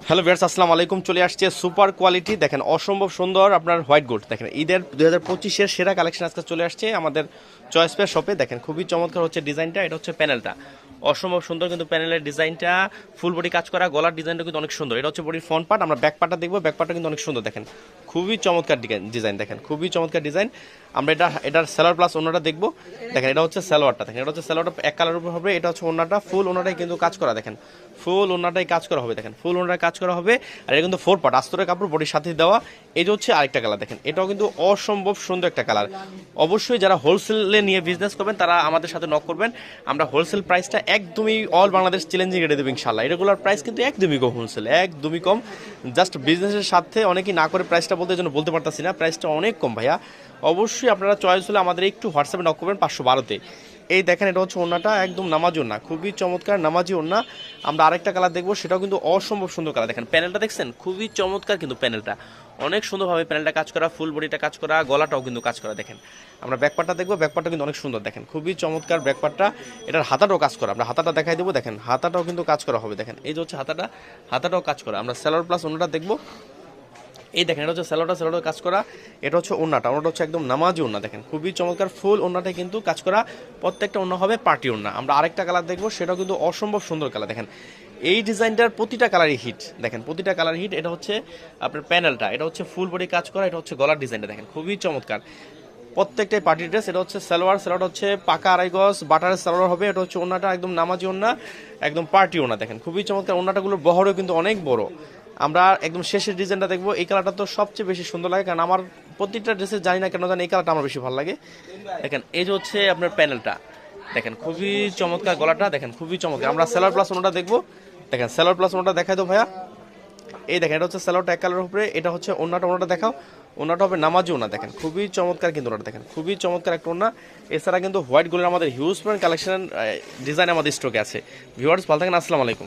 Hello viewers, আসসালামু আলাইকুম। চলে আসছে সুপার কোয়ালিটি, দেখেন অসম্ভব সুন্দর আপনার হোয়াইট গোল্ড। দেখেন ঈদের 2025-এর সেরা কালেকশন আজকে চলে আসছে আমাদের চয়েস পেয়ার শপে। দেখেন খুবই চমৎকার হচ্ছে ডিজাইনটা, এটা হচ্ছে প্যানেলটা অসম্ভব সুন্দর, কিন্তু প্যানেলের ডিজাইনটা ফুল বডি কাজ করা, গলার ডিজাইনটা কিন্তু অনেক সুন্দর। এটা হচ্ছে বডির ফ্রন্ট পার্ট, আমরা ব্যাক পার্টটা দেখবো, ব্যাক পার্টটা কিন্তু অনেক সুন্দর। দেখেন খুবই চমৎকার ডিজাইন, দেখেন খুবই চমৎকার ডিজাইন। আমরা এটার সেলোয়ার প্লাস ওনাটা দেখবো। দেখেন এটা হচ্ছে সালোয়ারটা, দেখেন এটা হচ্ছে সালোয়ারটা এক কালারের উপর হবে। এটা হচ্ছে ওনাটা, ফুল ওনাটাই কিন্তু কাজ করা, দেখেন ফুল ওনাটাই কাজ করা হবে, দেখেন ফুল ওনাটাই কাজ করা হবে। আর এটা কিন্তু 4 পার্ট আস্তরের কাপড় বডির সাথে দেওয়া। এই যে হচ্ছে আরেকটা কালার, দেখেন এটাও কিন্তু অসম্ভব সুন্দর একটা কালার। অবশ্যই যারা হোলসেলে নিয়ে বিজনেস করবেন তারা আমাদের সাথে নক করবেন। আমরা হোলসেল প্রাইসটা একদমই অল বাংলাদেশ চ্যালেঞ্জিং রেটে দেবো ইনশাল্লাহ। রেগুলার প্রাইস কিন্তু একদমই কম, হোলসেল একদমই কম। জাস্ট বিজনেসের সাথে অনেকেই না করে প্রাইসটা বলতে জন্য বলতে পারতাছি না, প্রাইসটা অনেক কম ভাইয়া। অবশ্যই আপনারা চয়েস হলে আমাদের একটু হোয়াটসঅ্যাপে নক করবেন 512-তে। এই দেখেন এটা হচ্ছে ওড়নাটা, একদম নামাজি ওড়না, খুবই চমৎকার নামাজি ওড়না। আমরা আরেকটা কালার দেখবো, সেটাও কিন্তু অসম্ভব সুন্দর কালার। দেখেন প্যানেলটা দেখছেন, খুবই চমৎকার, কিন্তু প্যানেলটা অনেক সুন্দরভাবে প্যানেলটা কাজ করা, ফুল বডিটা কাজ করা, গলাটাও কিন্তু কাজ করা। দেখেন আমরা ব্যাকপার্টটা দেখবো, ব্যাকপার্টটা কিন্তু অনেক সুন্দর, দেখেন খুবই চমৎকার ব্যাকপার্টটা। এটার হাতাটাও কাজ করা, আমরা হাতাটা দেখাই দেবো। দেখেন হাতাটাও কিন্তু কাজ করা হবে, দেখেন এই যে হচ্ছে হাতাটাও কাজ করা। আমরা সেলোয়ার প্লাস ওড়নাটা দেখবো। এই দেখেন এটা হচ্ছে স্যালোটা কাজ করা। এটা হচ্ছে ওড়নাটা হচ্ছে একদম নামাজি ওড়না, দেখেন খুবই চমৎকার, ফুল ওড়নাটা কিন্তু কাজ করা। প্রত্যেকটা ওড়না হবে পার্টি ওড়না। আমরা আরেকটা কালার দেখবো, সেটাও কিন্তু অসম্ভব সুন্দর কালার। দেখেন এই ডিজাইনটার প্রতিটা কালারই হিট, দেখেন প্রতিটা কালার হিট। এটা হচ্ছে আপনার প্যানেলটা, এটা হচ্ছে ফুল বডি কাজ করা। এটা হচ্ছে গলার ডিজাইনটা, দেখেন খুবই চমৎকার, প্রত্যেকটাই পার্টি ড্রেস। এটা হচ্ছে সালোয়ার হচ্ছে পাকা আড়াই গজ বাটারের সালোয়ার হবে। এটা হচ্ছে ওড়নাটা একদম নামাজি ওড়না, একদম পার্টি ওড়না। দেখেন খুবই চমৎকার, ওড়নাটাগুলোর বহরও কিন্তু অনেক বড়। আমরা একদম শেষের ডিজাইনটা দেখবো। এই কালারটা তো সবচেয়ে বেশি সুন্দর লাগে, কারণ আমার প্রতিটা ড্রেসে জানি না কেন জানি এই কালারটা আমার বেশি ভালো লাগে। দেখেন এই যে হচ্ছে আপনার প্যানেলটা, দেখেন খুবই চমৎকার, গলাটা দেখেন খুবই চমৎকার। আমরা সেলার প্লাস ওনাটা দেখবো। দেখেন সেলার প্লাস ওনাটা দেখাই দাও ভাইয়া। এই দেখেন এটা হচ্ছে সেলারটা এক কালারের উপরে। এটা হচ্ছে ওনাটা দেখাও। ওনাটা হবে নামাজি ওনা, দেখেন খুবই চমৎকার, কিন্তু ওনাটা দেখেন খুবই চমৎকার একটা ওনা। এছাড়া কিন্তু হোয়াইট গোল্ডের আমাদের হিউজ পরিমাণ কালেকশন ডিজাইন আমাদের স্টকে আছে। ভিউয়ার্স ভালো থাকেন, আসসালামু আলাইকুম।